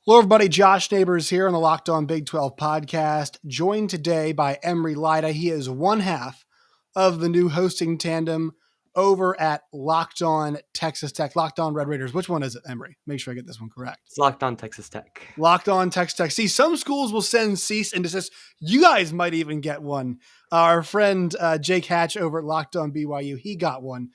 Hello, everybody. Josh Neighbors here on the Locked On Big 12 podcast, joined today by Emery Lida. He is one half of the new hosting tandem over at Locked On Texas Tech, Locked On Red Raiders. Which one is it, Emery? Make sure I get this one correct. It's Locked On Texas Tech. Locked On Texas Tech. See, some schools will send cease and desist. You guys might even get one. Our friend Jake Hatch over at Locked On BYU, he got one.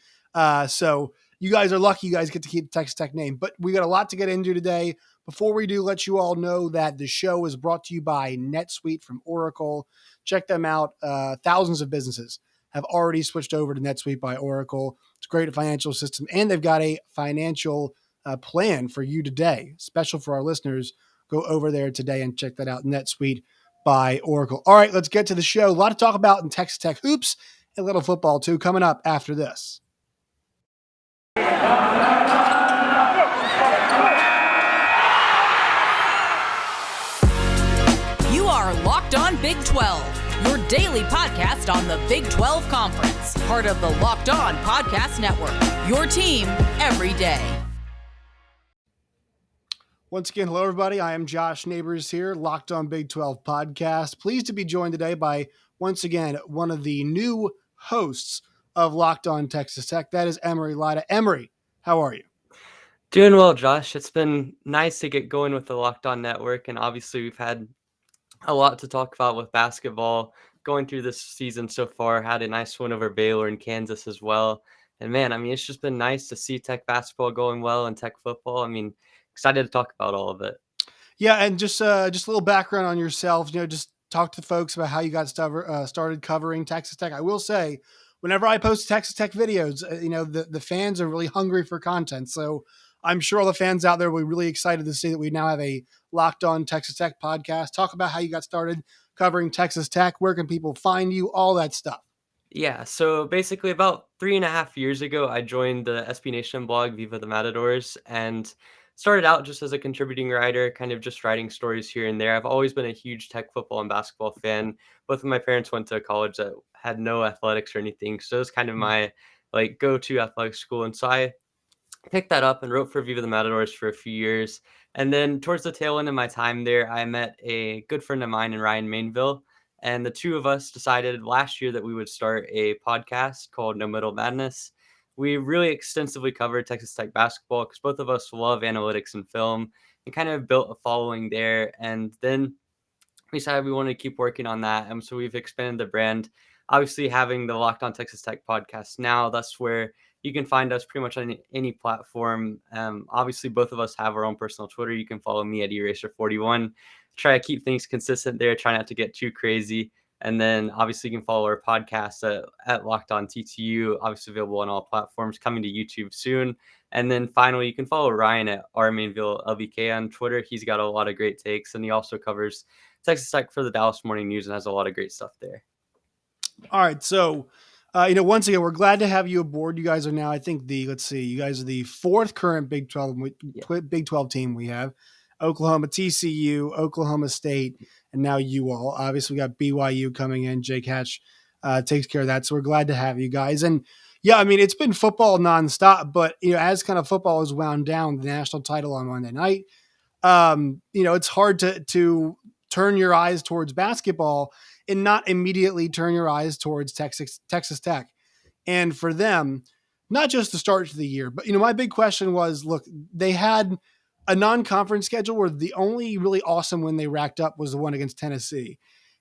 So you guys are lucky you guys get to keep the Texas Tech name. But we got a lot to get into today. Before we do, let you all know that the show is brought to you by NetSuite from Oracle. Check them out. Thousands of businesses have already switched over to NetSuite by Oracle. It's a great financial system, and they've got a financial plan for you today, special for our listeners. Go over there today and check that out, NetSuite by Oracle. All right, let's get to the show. A lot to talk about in Texas Tech hoops and a little football, too, coming up after this. You are Locked On Big 12, your daily podcast on the Big 12 Conference, part of the Locked On Podcast Network, your team every day. Once again, hello, everybody. I am Josh Neighbors here, Locked On Big 12 podcast. Pleased to be joined today by, once again, one of the new hosts of Locked On Texas Tech. That is Emory Lyda. Emery, how are you? Doing well, Josh. It's been nice to get going with the Locked On Network, and obviously we've had a lot to talk about with basketball going through this season so far. Had a nice win over Baylor and Kansas as well. And man, I mean, it's just been nice to see Tech basketball going well and Tech football. I mean, excited to talk about all of it. Yeah, and just a little background on yourself. Just talk to folks about how you got started covering Texas Tech. I will say, whenever I post Texas Tech videos, the fans are really hungry for content. So I'm sure all the fans out there will be really excited to see that we now have a Locked On Texas Tech podcast. Talk about how you got started covering Texas Tech. Where can people find you? All that stuff. Yeah, so basically about 3.5 years ago, I joined the SB Nation blog, Viva the Matadors, and started out just as a contributing writer, kind of just writing stories here and there. I've always been a huge Tech football and basketball fan. Both of my parents went to a college that had no athletics or anything, so it was kind of my go-to athletic school. And so I picked that up and wrote for Viva the Matadors for a few years. And then towards the tail end of my time there, I met a good friend of mine in Ryan Mainville. And the two of us decided last year that we would start a podcast called No Middle Madness. We really extensively covered Texas Tech basketball because both of us love analytics and film and kind of built a following there. And then we decided we wanted to keep working on that. And so we've expanded the brand. Obviously, having the Locked On Texas Tech podcast now, that's where you can find us pretty much on any platform. Obviously, both of us have our own personal Twitter. You can follow me at Eraser41. Try to keep things consistent there. Try not to get too crazy. And then obviously you can follow our podcast at Locked On TTU, obviously available on all platforms, coming to YouTube soon. And then finally, you can follow Ryan at R Mainville LBK on Twitter. He's got a lot of great takes, and he also covers Texas Tech for the Dallas Morning News and has a lot of great stuff there. All right. So, once again, we're glad to have you aboard. You guys are now, I think you guys are the fourth current Big 12 team we have. Oklahoma, TCU, Oklahoma State, and now you all. Obviously, we got BYU coming in. Jake Hatch takes care of that. So we're glad to have you guys. And yeah, I mean, it's been football nonstop, but as kind of football is wound down, the national title on Monday night, it's hard to turn your eyes towards basketball and not immediately turn your eyes towards Texas Tech. And for them, not just the start to the year, but my big question was, look, they had a non-conference schedule where the only really awesome win they racked up was the one against Tennessee.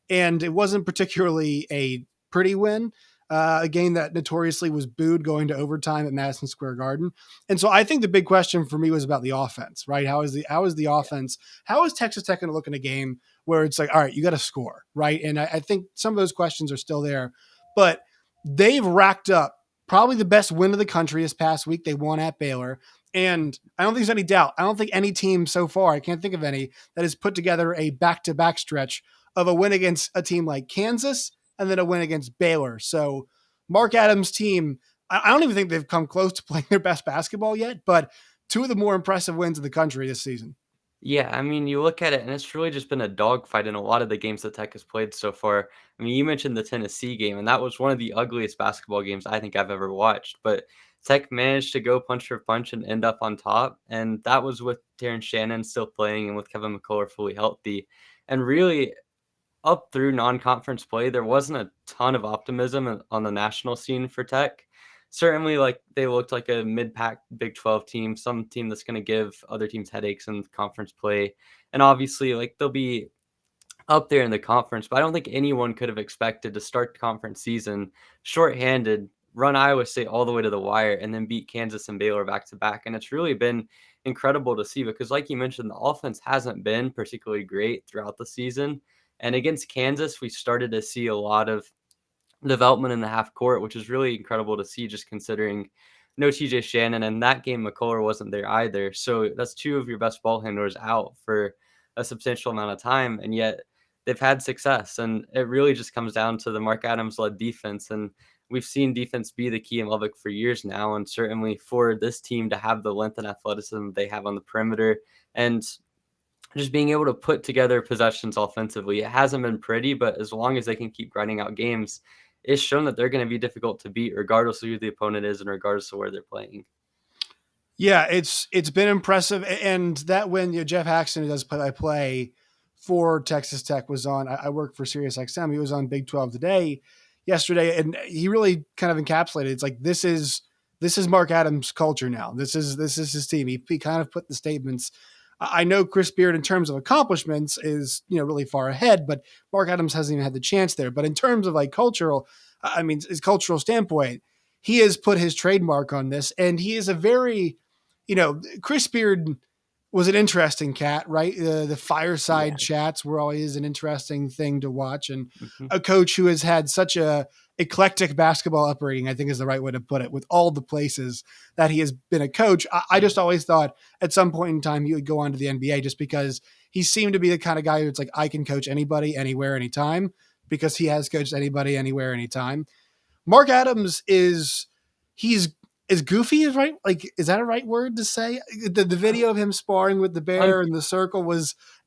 And it wasn't particularly a pretty win, a game that notoriously was booed going to overtime at Madison Square Garden. And so I think the big question for me was about the offense, right? How is the offense? How is Texas Tech going to look in a game where it's like, all right, you got to score, right? And I think some of those questions are still there, but they've racked up probably the best win of the country this past week. They won at Baylor. And I don't think there's any doubt. I don't think any team so far, I can't think of any, that has put together a back-to-back stretch of a win against a team like Kansas and then a win against Baylor. So Mark Adams' team, I don't even think they've come close to playing their best basketball yet, but two of the more impressive wins of the country this season. Yeah, I mean, you look at it, and it's really just been a dogfight in a lot of the games that Tech has played so far. I mean, you mentioned the Tennessee game, and that was one of the ugliest basketball games I think I've ever watched. But Tech managed to go punch for punch and end up on top, and that was with Terrence Shannon still playing and with Kevin McCullough fully healthy. And really, up through non-conference play, there wasn't a ton of optimism on the national scene for Tech. Certainly, like, they looked like a mid-pack Big 12 team, some team that's gonna give other teams headaches in conference play, and obviously, like, they'll be up there in the conference, but I don't think anyone could have expected to start the conference season shorthanded, run Iowa State all the way to the wire, and then beat Kansas and Baylor back to back. And it's really been incredible to see because, like you mentioned, the offense hasn't been particularly great throughout the season. And against Kansas, we started to see a lot of development in the half court, which is really incredible to see just considering no TJ Shannon. And that game, McCullough wasn't there either. So that's two of your best ball handlers out for a substantial amount of time. And yet they've had success. And it really just comes down to the Mark Adams led defense. And we've seen defense be the key in Lubbock for years now. And certainly for this team to have the length and athleticism they have on the perimeter and just being able to put together possessions offensively. It hasn't been pretty, but as long as they can keep grinding out games, it's shown that they're going to be difficult to beat regardless of who the opponent is and regardless of where they're playing. Yeah, it's been impressive, and that when Jeff Haxton, who does play for Texas Tech, was on. I work for SiriusXM. He was on Big 12 today, yesterday, and he really kind of encapsulated. It's like this is Mark Adams' culture now. This is his team. He kind of put the statements. I know Chris Beard, in terms of accomplishments, is really far ahead, but Mark Adams hasn't even had the chance there. But in terms of like cultural, I mean, his cultural standpoint, he has put his trademark on this, and he is a very Chris Beard was an interesting cat, right? The fireside Yeah. chats were always an interesting thing to watch. And Mhm. a coach who has had such a eclectic basketball upbringing, I think is the right way to put it, with all the places that he has been a coach. I just always thought at some point in time he would go on to the NBA just because he seemed to be the kind of guy who's like, I can coach anybody, anywhere, anytime, because he has coached anybody, anywhere, anytime. Mark Adams he's as goofy as right. Like, is that a right word to say? The video of him sparring with the Un- bear in the circle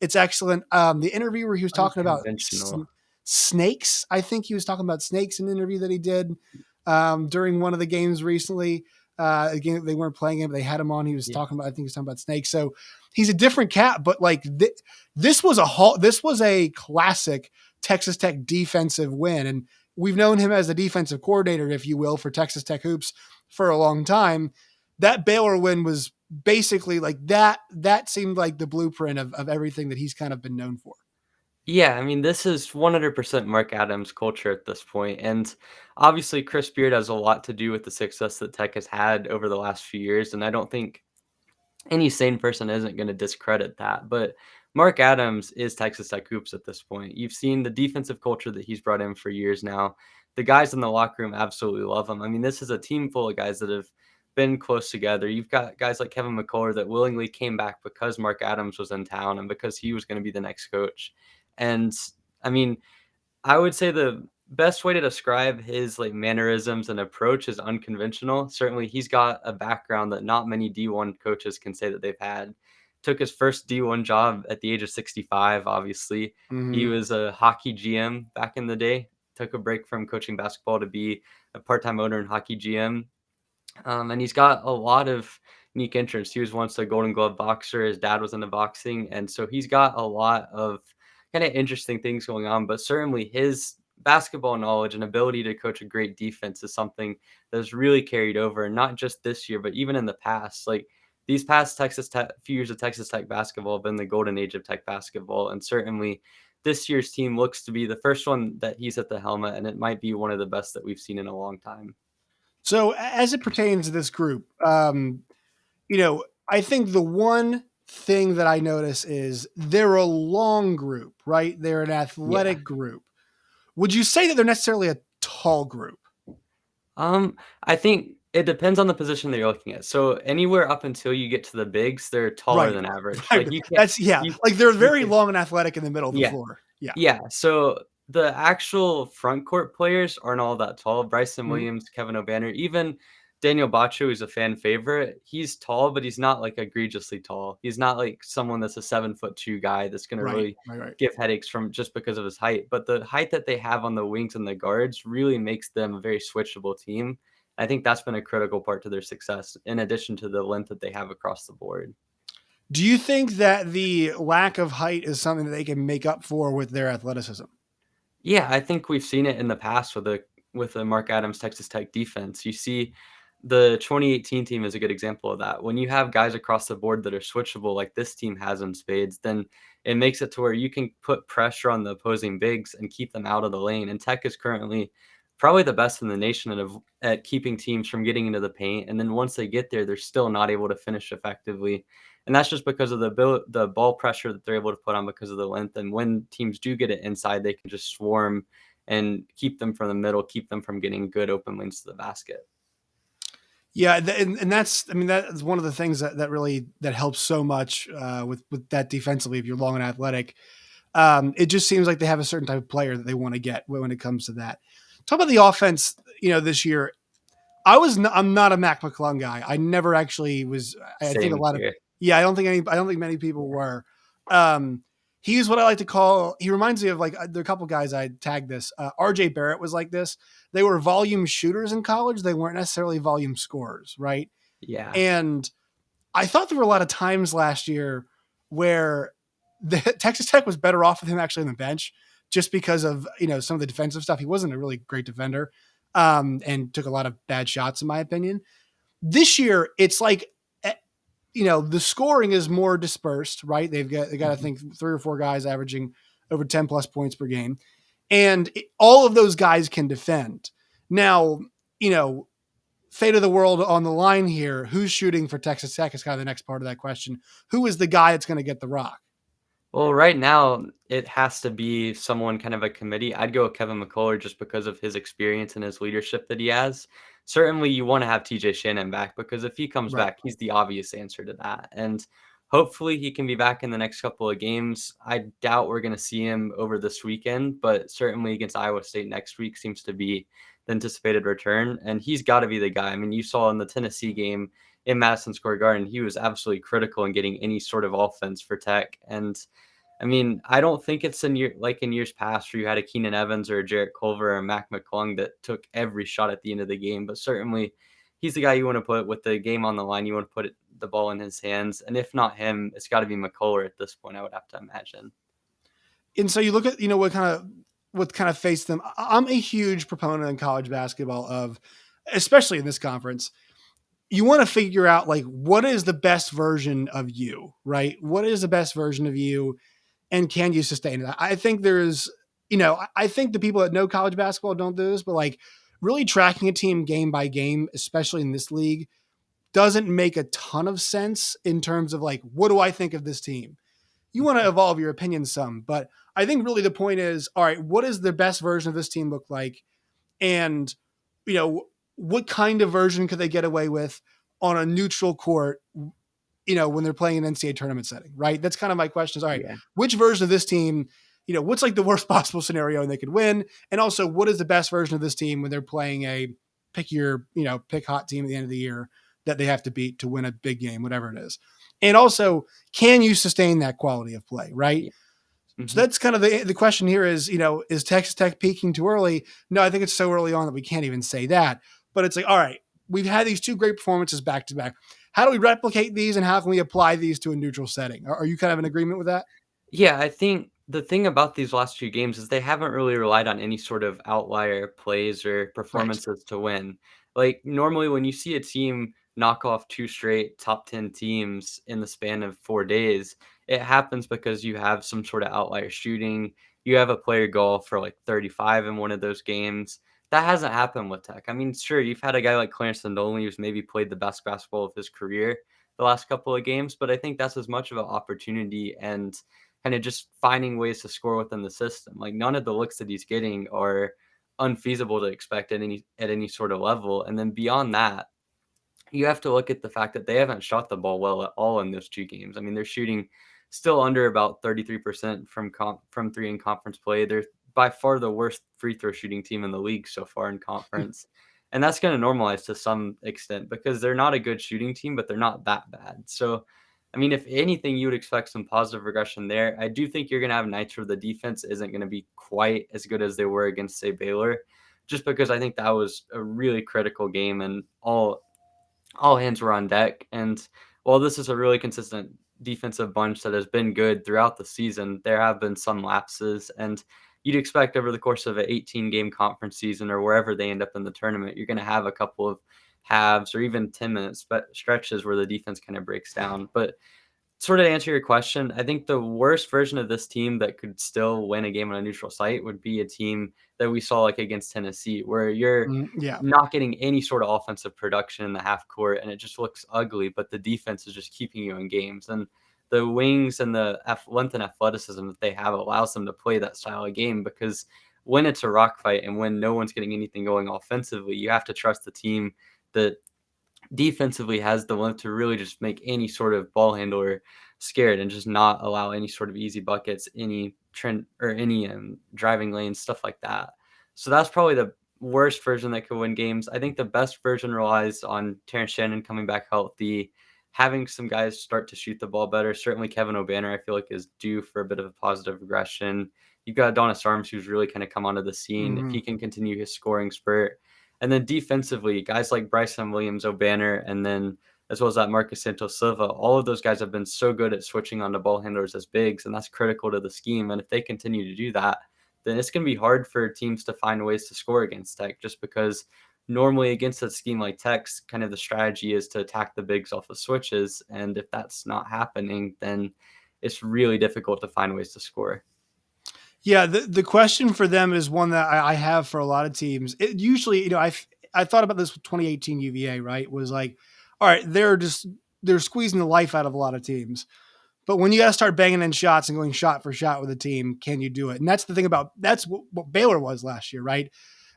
it's excellent. The interview where he was talking about Unconventional. snakes. I think he was talking about snakes in an interview that he did during one of the games recently. Again, they weren't playing him, but they had him on. He was Yeah. talking about, I think he was talking about snakes. So he's a different cat, but like this was a classic Texas Tech defensive win. And we've known him as a defensive coordinator, if you will, for Texas Tech hoops for a long time. That Baylor win was basically like that. That seemed like the blueprint of everything that he's kind of been known for. Yeah, I mean, this is 100% Mark Adams culture at this point, and obviously Chris Beard has a lot to do with the success that Tech has had over the last few years, and I don't think any sane person isn't going to discredit that. But Mark Adams is Texas Tech hoops at this point. You've seen the defensive culture that he's brought in for years now. The guys in the locker room absolutely love him. I mean, this is a team full of guys that have been close together. You've got guys like Kevin McCullough that willingly came back because Mark Adams was in town and because he was going to be the next coach. And I mean, I would say the best way to describe his like mannerisms and approach is unconventional. Certainly, he's got a background that not many D1 coaches can say that they've had. Took his first D1 job at the age of 65, obviously. He Mm-hmm. was a hockey GM back in the day. Took a break from coaching basketball to be a part-time owner in hockey GM. And he's got a lot of unique interests. He was once a Golden Glove boxer. His dad was into boxing, and so he's got a lot of kind of interesting things going on. But certainly, his basketball knowledge and ability to coach a great defense is something that's really carried over, and not just this year, but even in the past. Like these past Texas Tech, few years of Texas Tech basketball have been the golden age of Tech basketball, and certainly this year's team looks to be the first one that he's at the helmet, and it might be one of the best that we've seen in a long time. So as it pertains to this group, I think the one thing that I notice is they're a long group, right? They're an Yeah. athletic group. Would you say that they're necessarily a tall group? I think it depends on the position that you're looking at. So anywhere up until you get to the bigs, they're taller Right. than average. Right. Like you can't, That's yeah. you, Like they're you very can, long and athletic in the middle of the yeah. floor. Yeah. Yeah, so the actual front court players aren't all that tall. Bryson Mhm. Williams, Kevin O'Banner, even Daniel Bacho is a fan favorite. He's tall, but he's not like egregiously tall. He's not like someone that's a 7'2" guy that's gonna Right. really Right. give headaches from just because of his height. But the height that they have on the wings and the guards really makes them a very switchable team. I think that's been a critical part to their success, in addition to the length that they have across the board. Do you think that the lack of height is something that they can make up for with their athleticism? Yeah, I think we've seen it in the past with the Mark Adams Texas Tech defense. You see the 2018 team is a good example of that. When you have guys across the board that are switchable like this team has in spades, then it makes it to where you can put pressure on the opposing bigs and keep them out of the lane. And Tech is currently probably the best in the nation at keeping teams from getting into the paint. And then once they get there, they're still not able to finish effectively. And that's just because of the ball pressure that they're able to put on because of the length. And when teams do get it inside, they can just swarm and keep them from the middle, keep them from getting good open lanes to the basket. Yeah, and that's, I mean, that is one of the things that really that helps so much with that defensively. If you're long and athletic, it just seems like they have a certain type of player that they want to get when it comes to that. Talk about the offense. This year, I'm not a Mac McClung guy. I never actually was. I think a Same lot of, here. yeah. I don't think many people were. Um, he's what I like to call. He reminds me of like there are a couple guys I tagged this. R.J. Barrett was like this. They were volume shooters in college. They weren't necessarily volume scorers, right? Yeah. And I thought there were a lot of times last year where the Texas Tech was better off with him actually on the bench, just because of some of the defensive stuff. He wasn't a really great defender, and took a lot of bad shots, in my opinion. This year, it's like the scoring is more dispersed, right? They got I Mhm. think 3 or 4 guys averaging over 10 plus points per game, and all of those guys can defend. Now, you know, fate of the world on the line here. Who's shooting for Texas Tech is kind of the next part of that question. Who is the guy that's going to get the rock? Well, right now, it has to be someone kind of a committee. I'd go with Kevin McCullough just because of his experience and his leadership that he has. Certainly, you want to have TJ Shannon back because if he comes Right. back, he's the obvious answer to that. And hopefully, he can be back in the next couple of games. I doubt we're going to see him over this weekend, but certainly against Iowa State next week seems to be the anticipated return. And he's got to be the guy. I mean, you saw in the Tennessee game in Madison Square Garden, he was absolutely critical in getting any sort of offense for Tech. And I mean, I don't think it's in years past where you had a Keenan Evans or a Jarrett Culver or a Mac McClung that took every shot at the end of the game. But certainly, he's the guy you want to put with the game on the line. You want to put the ball in his hands, and if not him, it's got to be McCullough at this point. I would have to imagine. And so you look at what kind of faced them. I'm a huge proponent in college basketball of, especially in this conference, you want to figure out like what is the best version of you, right? What is the best version of you, and can you sustain it? I think I think the people that know college basketball don't do this, but like really tracking a team game by game, especially in this league, doesn't make a ton of sense in terms of like, what do I think of this team? You want to evolve your opinion some, but I think really the point is, all right, what does the best version of this team look like? And, you know, what kind of version could they get away with on a neutral court, when they're playing an NCAA tournament setting, right? That's kind of my question is, all right, Yeah. which version of this team, what's like the worst possible scenario and they could win? And also what is the best version of this team when they're playing a pick hot team at the end of the year that they have to beat to win a big game, whatever it is. And also, can you sustain that quality of play, right? Yeah. So Mhm. that's kind of the question here is Texas Tech peaking too early? No, I think it's so early on that we can't even say that. But it's like, all right, we've had these 2 great performances back to back. How do we replicate these and how can we apply these to a neutral setting? Are you kind of in agreement with that? Yeah, I think the thing about these last 2 games is they haven't really relied on any sort of outlier plays or Right. performances to win. Like, normally, when you see a team knock off 2 straight top 10 teams in the span of 4 days, it happens because you have some sort of outlier shooting. You have a player go off for, like, 35 in one of those games. That hasn't happened with Tech. I mean, sure, you've had a guy like Clarence Sandoli who's maybe played the best basketball of his career the last couple of games, but I think that's as much of an opportunity and kind of just finding ways to score within the system. Like none of the looks that he's getting are unfeasible to expect at any sort of level. And then beyond that, you have to look at the fact that they haven't shot the ball well at all in those 2 games. I mean, they're shooting still under about 33% from 3 in conference play. They're by far the worst free throw shooting team in the league so far in conference. And that's going to normalize to some extent because they're not a good shooting team, but they're not that bad. So, I mean, if anything, you would expect some positive regression there. I do think you're going to have nights where the defense isn't going to be quite as good as they were against, say, Baylor, just because I think that was a really critical game and all hands were on deck. And while this is a really consistent defensive bunch that has been good throughout the season, there have been some lapses. And you'd expect over the course of an 18 game conference season or wherever they end up in the tournament, you're going to have a couple of halves or even 10 minutes stretches where the defense kind of breaks down. But sort of to answer your question, I think the worst version of this team that could still win a game on a neutral site would be a team that we saw like against Tennessee, where you're Yeah. not getting any sort of offensive production in the half court and it just looks ugly, but the defense is just keeping you in games. And the wings and the length and athleticism that they have allows them to play that style of game because when it's a rock fight and when no one's getting anything going offensively, you have to trust the team that defensively has the length to really just make any sort of ball handler scared and just not allow any sort of easy buckets, any trend or any driving lanes, stuff like that. So that's probably the worst version that could win games. I think the best version relies on Terrence Shannon coming back healthy, having some guys start to shoot the ball better. Certainly Kevin O'Banner, I feel like, is due for a bit of a positive regression. You've got Adonis Arms, who's really kind of come onto the scene. If he can continue his scoring spurt, and then defensively, guys like Bryson Williams, O'Banner, and then as well as that Marcus Santos Silva, all of those guys have been so good at switching on to ball handlers as bigs, and that's critical to the scheme. And if they continue to do that, then it's going to be hard for teams to find ways to score against Tech just because normally against a scheme like Tech's, kind of the strategy is to attack the bigs off of switches. And if that's not happening, then it's really difficult to find ways to score. Yeah, the question for them is one that I have for a lot of teams. It usually, I thought about this with 2018 UVA, right? Was like, all right, they're squeezing the life out of a lot of teams. But when you got to start banging in shots and going shot for shot with a team, can you do it? And that's the thing that's what Baylor was last year, right?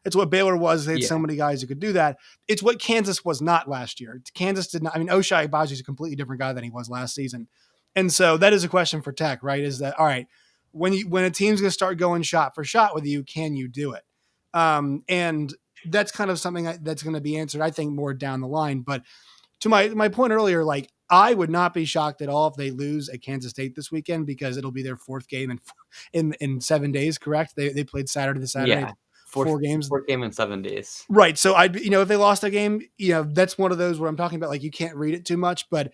It's what Baylor was. They had so many guys who could do that. It's what Kansas was not last year. Kansas did not. I mean, Oshai Agbaji is a completely different guy than he was last season. And so that is a question for Tech, right? Is that, all right, when a team's going to start going shot for shot with you, can you do it? And that's kind of something that's going to be answered, I think, more down the line. But to my point earlier, like, I would not be shocked at all if they lose at Kansas State this weekend because it'll be their fourth game in 7 days. Correct? They played Saturday to Saturday. Yeah, four games. Fourth game in 7 days. Right. So if they lost a game, that's one of those where I'm talking about like you can't read it too much. But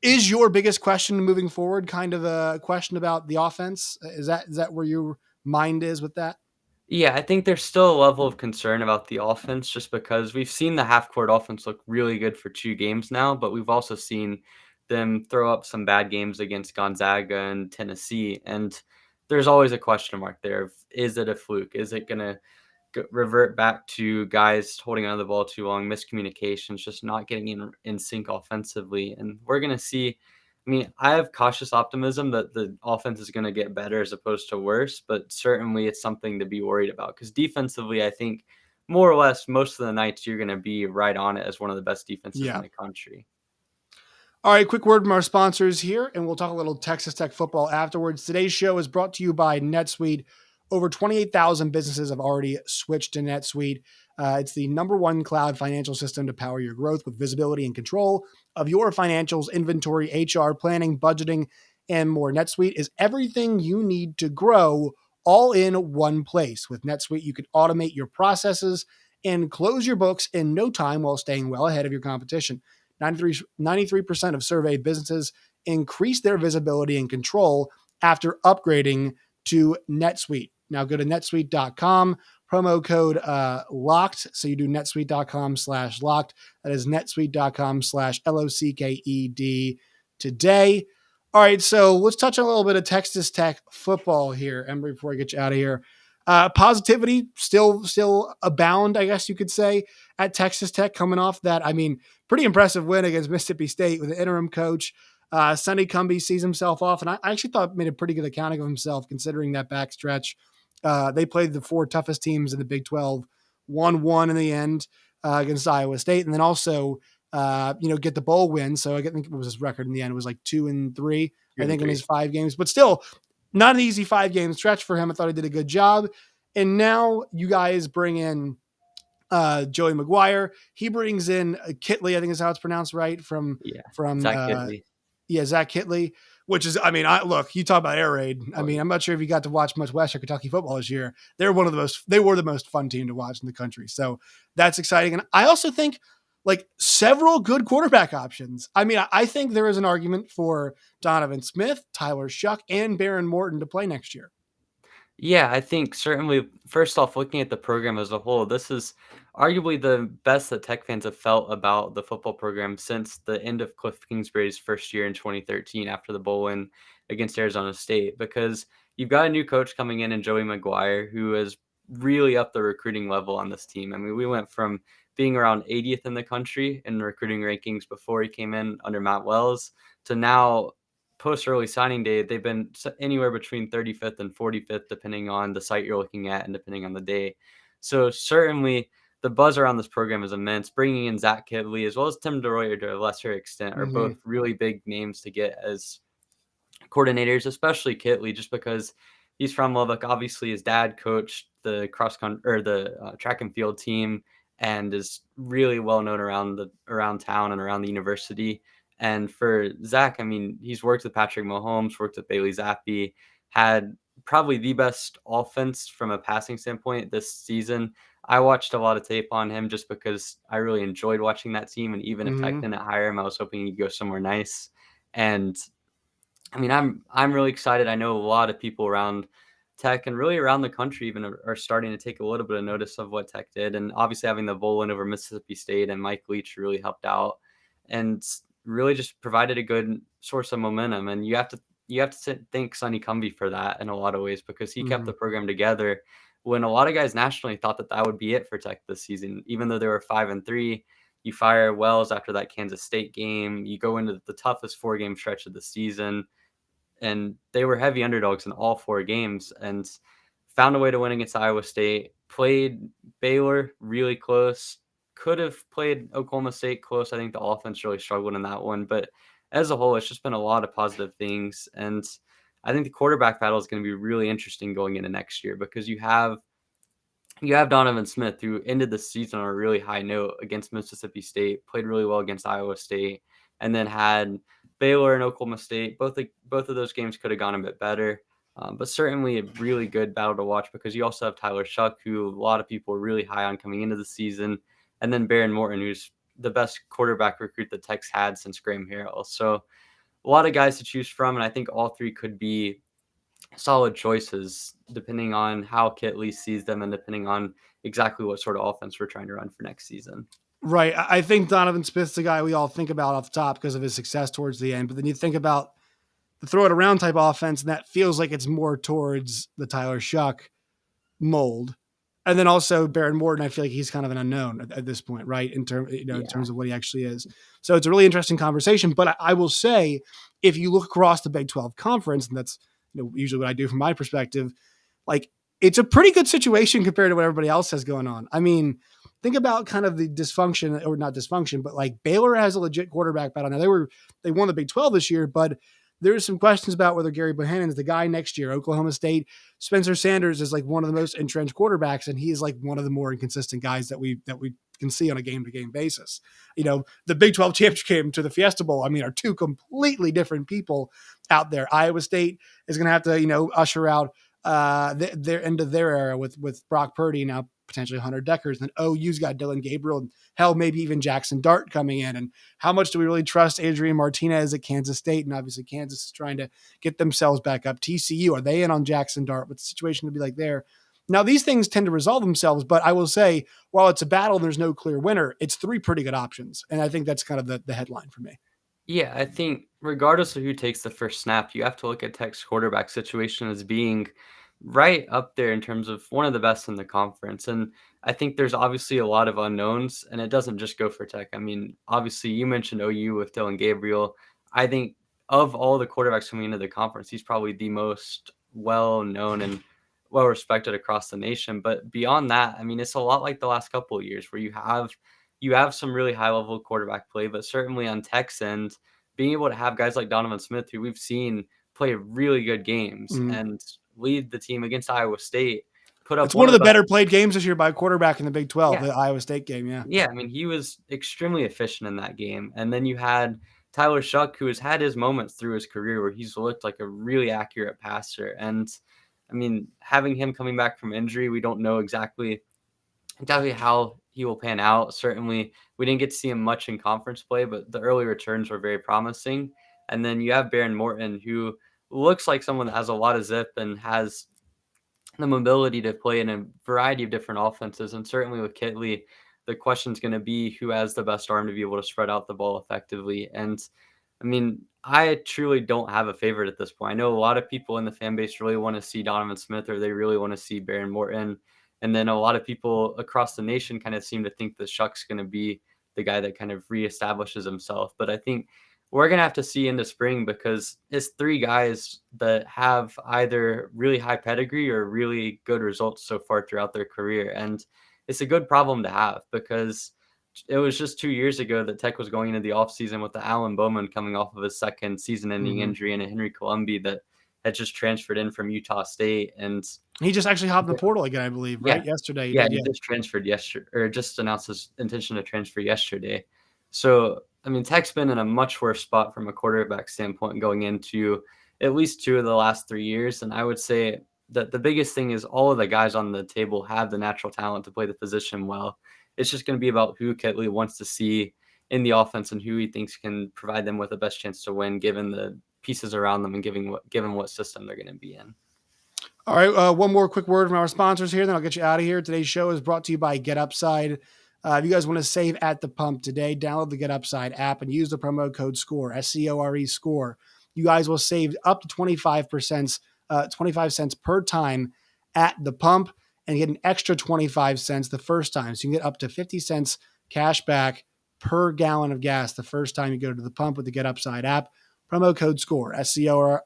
is your biggest question moving forward kind of a question about the offense? Is that where your mind is with that? Yeah, I think there's still a level of concern about the offense just because we've seen the half court offense look really good for 2 games now, but we've also seen them throw up some bad games against Gonzaga and Tennessee. And there's always a question mark there. Is it a fluke? Is it going to revert back to guys holding on to the ball too long, miscommunications, just not getting in sync offensively? And we're going to see. I mean, I have cautious optimism that the offense is going to get better as opposed to worse, but certainly it's something to be worried about because defensively, I think more or less most of the nights you're going to be right on it as one of the best defenses in the country. All right, quick word from our sponsors here, and we'll talk a little Texas Tech football afterwards. Today's show is brought to you by NetSuite. Over 28,000 businesses have already switched to NetSuite. It's the #1 cloud financial system to power your growth with visibility and control of your financials, inventory, HR, planning, budgeting, and more. NetSuite is everything you need to grow all in one place. With NetSuite, you can automate your processes and close your books in no time while staying well ahead of your competition. 93% of surveyed businesses increase their visibility and control after upgrading to NetSuite. Now go to netsuite.com, promo code locked. So you do netsuite.com/locked. That is netsuite.com/LOCKED today. All right, so let's touch on a little bit of Texas Tech football here, Emery, before I get you out of here. Positivity still abound, I guess you could say, at Texas Tech coming off that, pretty impressive win against Mississippi State with the interim coach. Sonny Cumbie sees himself off, and I actually thought made a pretty good accounting of himself considering that backstretch. They played the 4 toughest teams in the Big 12, 1-1 in the end against Iowa State, and then also get the bowl win. So I think it was his record in the end. It was like 2-3, I think, in his 5 games. But still, not an easy 5-game stretch for him. I thought he did a good job. And now you guys bring in Joey McGuire. He brings in Kitley, I think is how it's pronounced, right? From Zach Kitley. Zach Kitley. which is, I mean, look, you talk about air raid. I mean, I'm not sure if you got to watch much Western Kentucky football this year. They were the most fun team to watch in the country. So that's exciting. And I also think like several good quarterback options. I mean, I think there is an argument for Donovan Smith, Tyler Shuck, and Baron Morton to play next year. Yeah, I think certainly, first off, looking at the program as a whole, this is arguably the best that Tech fans have felt about the football program since the end of Cliff Kingsbury's first year in 2013 after the bowl win against Arizona State, because you've got a new coach coming in Joey McGuire, who has really upped the recruiting level on this team. I mean, we went from being around 80th in the country in recruiting rankings before he came in under Matt Wells to now post early signing day, they've been anywhere between 35th and 45th, depending on the site you're looking at and depending on the day. So certainly the buzz around this program is immense. Bringing in Zach Kidley as well as Tim DeRoyer to a lesser extent are both really big names to get as coordinators, especially Kitley, just because he's from Lubbock. Obviously, his dad coached the cross country or the track and field team, and is really well known around town and around the university. And for Zach, I mean, he's worked with Patrick Mahomes, worked with Bailey Zappi, had probably the best offense from a passing standpoint this season. I watched a lot of tape on him just because I really enjoyed watching that team. And even if Tech didn't hire him, I was hoping he'd go somewhere nice. And I mean, I'm really excited. I know a lot of people around Tech and really around the country even are starting to take a little bit of notice of what Tech did. And obviously having the bowl win over Mississippi State and Mike Leach really helped out and really just provided a good source of momentum. And you have to thank Sonny Cumby for that in a lot of ways, because he kept the program together when a lot of guys nationally thought that would be it for Tech this season. Even though they were 5-3, you fire Wells after that Kansas State game. You go into the toughest 4-game stretch of the season, and they were heavy underdogs in all 4 games and found a way to win against Iowa State, played Baylor really close, could have played Oklahoma State close. I think the offense really struggled in that one, but as a whole, it's just been a lot of positive things. And I think the quarterback battle is going to be really interesting going into next year, because you have Donovan Smith, who ended the season on a really high note against Mississippi State, played really well against Iowa State, and then had Baylor and Oklahoma State. Both of those games could have gone a bit better, but certainly a really good battle to watch, because you also have Tyler Shuck, who a lot of people were really high on coming into the season, and then Baron Morton, who's the best quarterback recruit that Tech's had since Graham Harrell. So a lot of guys to choose from, and I think all 3 could be solid choices depending on how Kitley sees them and depending on exactly what sort of offense we're trying to run for next season. Right. I think Donovan Smith's the guy we all think about off the top because of his success towards the end. But then you think about the throw it around type offense, and that feels like it's more towards the Tyler Shuck mold. And then also Baron Morton, I feel like he's kind of an unknown at this point, right? In terms of what he actually is. So it's a really interesting conversation. But I will say, if you look across the Big 12 conference, and that's usually what I do from my perspective, like it's a pretty good situation compared to what everybody else has going on. I mean, think about kind of the dysfunction, or not dysfunction, but like Baylor has a legit quarterback battle. Now they won the Big 12 this year, but there's some questions about whether Gary Bohannon is the guy next year. Oklahoma State, Spencer Sanders is like one of the most entrenched quarterbacks, and he is like one of the more inconsistent guys that we can see on a game-to-game basis. The Big 12 championship game to the Fiesta Bowl, I mean, are 2 completely different people out there. Iowa State is going to have to, usher out their end of their era with Brock Purdy, now potentially Hunter Deckers. And then OU's got Dylan Gabriel, and hell, maybe even Jackson Dart coming in. And how much do we really trust Adrian Martinez at Kansas State? And obviously Kansas is trying to get themselves back up. TCU, are they in on Jackson Dart? What's the situation to be like there? Now, these things tend to resolve themselves, but I will say, while it's a battle and there's no clear winner, it's 3 pretty good options. And I think that's kind of the headline for me. Yeah, I think regardless of who takes the first snap, you have to look at Tech's quarterback situation as being right up there in terms of one of the best in the conference. And I think there's obviously a lot of unknowns, and it doesn't just go for Tech. I mean, obviously, you mentioned OU with Dylan Gabriel. I think of all the quarterbacks coming into the conference, he's probably the most well known and well respected across the nation. But beyond that, I mean, it's a lot like the last couple of years where you have some really high level quarterback play, but certainly on Tech's end, being able to have guys like Donovan Smith, who we've seen play really good games and lead the team against Iowa State, put up It's one of of the better played games this year by a quarterback in the Big 12, yeah, the Iowa State game. Yeah. yeah. I mean, he was extremely efficient in that game. And then you had Tyler Shuck, who has had his moments through his career where he's looked like a really accurate passer. And I mean, having him coming back from injury, we don't know exactly how he will pan out. Certainly, we didn't get to see him much in conference play, but the early returns were very promising. And then you have Baron Morton, who looks like someone that has a lot of zip and has the mobility to play in a variety of different offenses. And certainly with Kitley, the question is going to be who has the best arm to be able to spread out the ball effectively. And I mean, I truly don't have a favorite at this point. I know a lot of people in the fan base really want to see Donovan Smith or they really want to see Baron Morton. And then a lot of people across the nation kind of seem to think that Shuck's going to be the guy that kind of reestablishes himself. But I think we're going to have to see in the spring because it's three guys that have either really high pedigree or really good results so far throughout their career. And it's a good problem to have because it was just 2 years ago that Tech was going into the offseason with the Alan Bowman coming off of his second season-ending injury and a Henry Colombi that had just transferred in from Utah State. And he just actually hopped in the portal again, I believe, right? Yesterday. He just transferred yesterday, or just announced his intention to transfer yesterday. So, I mean, Tech's been in a much worse spot from a quarterback standpoint going into at least 2 of the last 3 years. And I would say that the biggest thing is all of the guys on the table have the natural talent to play the position well. It's just going to be about who Kitley wants to see in the offense and who he thinks can provide them with the best chance to win, given the pieces around them and given what system they're going to be in. All right, one more quick word from our sponsors here, then I'll get you out of here. Today's show is brought to you by Get Upside. If you guys want to save at the pump today, download the Get Upside app and use the promo code SCORE, SCORE, SCORE. You guys will save up to 25 cents per time at the pump and get an extra 25 cents the first time. So you can get up to 50 cents cash back per gallon of gas the first time you go to the pump with the Get Upside app. Promo code SCORE, SCORE,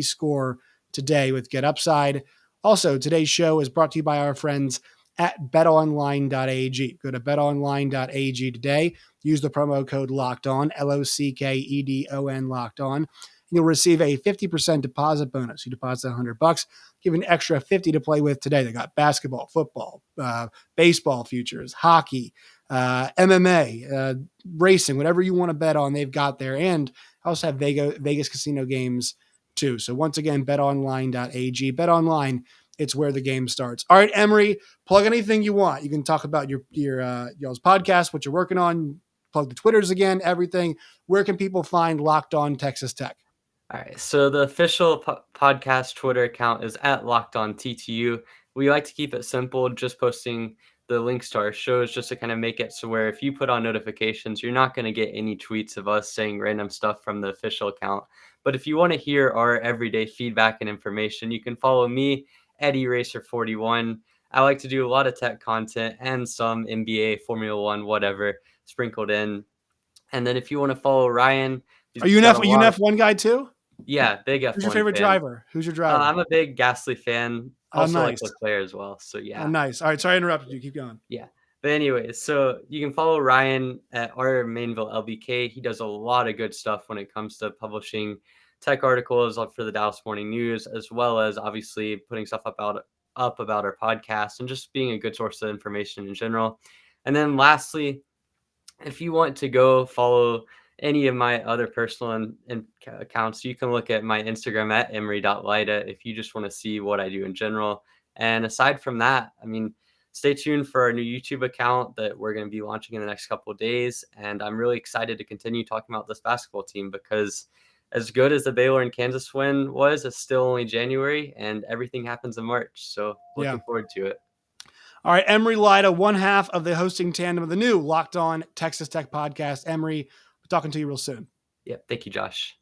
SCORE today with Get Upside. Also, today's show is brought to you by our friends at betonline.ag. Go to betonline.ag today. Use the promo code LOCKEDON, LOCKEDON, locked on. You'll receive a 50% deposit bonus. You deposit $100, give an extra 50 to play with today. They got basketball, football, baseball futures, hockey, MMA, racing, whatever you want to bet on, they've got there. And also have Vegas casino games too. So once again, betonline.ag. BetOnline, it's where the game starts. All right, Emery, plug anything you want. You can talk about your y'all's podcast, what you're working on, plug the Twitters again, everything. Where can people find Locked On Texas Tech? All right, so the official podcast Twitter account is at Locked On TTU. We like to keep it simple, just posting the links to our shows just to kind of make it so where if you put on notifications, you're not going to get any tweets of us saying random stuff from the official account. But if you want to hear our everyday feedback and information, you can follow me, Eddie Racer41. I like to do a lot of tech content and some NBA, Formula One, whatever, sprinkled in. And then if you want to follow Ryan, are you an F1 guy too? Yeah, big F1 Who's your favorite fan. driver? Who's your driver? I'm a big Gasly fan. Also nice. like Leclerc as well. So yeah. Oh, nice. All right, sorry I interrupted you. Keep going. Yeah. But anyways, so you can follow Ryan at our Mainville LBK. He does a lot of good stuff when it comes to publishing tech articles for the Dallas Morning News, as well as obviously putting stuff up about our podcast and just being a good source of information in general. And then lastly, if you want to go follow any of my other personal accounts, you can look at my Instagram at Emery.Lyda if you just want to see what I do in general. And aside from that, I mean, stay tuned for our new YouTube account that we're going to be launching in the next couple of days. And I'm really excited to continue talking about this basketball team because as good as the Baylor and Kansas win was, it's still only January and everything happens in March. So looking forward to it. All right, Emery Lyda, one half of the hosting tandem of the new Locked On Texas Tech podcast. Emery, we're talking to you real soon. Yeah, thank you, Josh.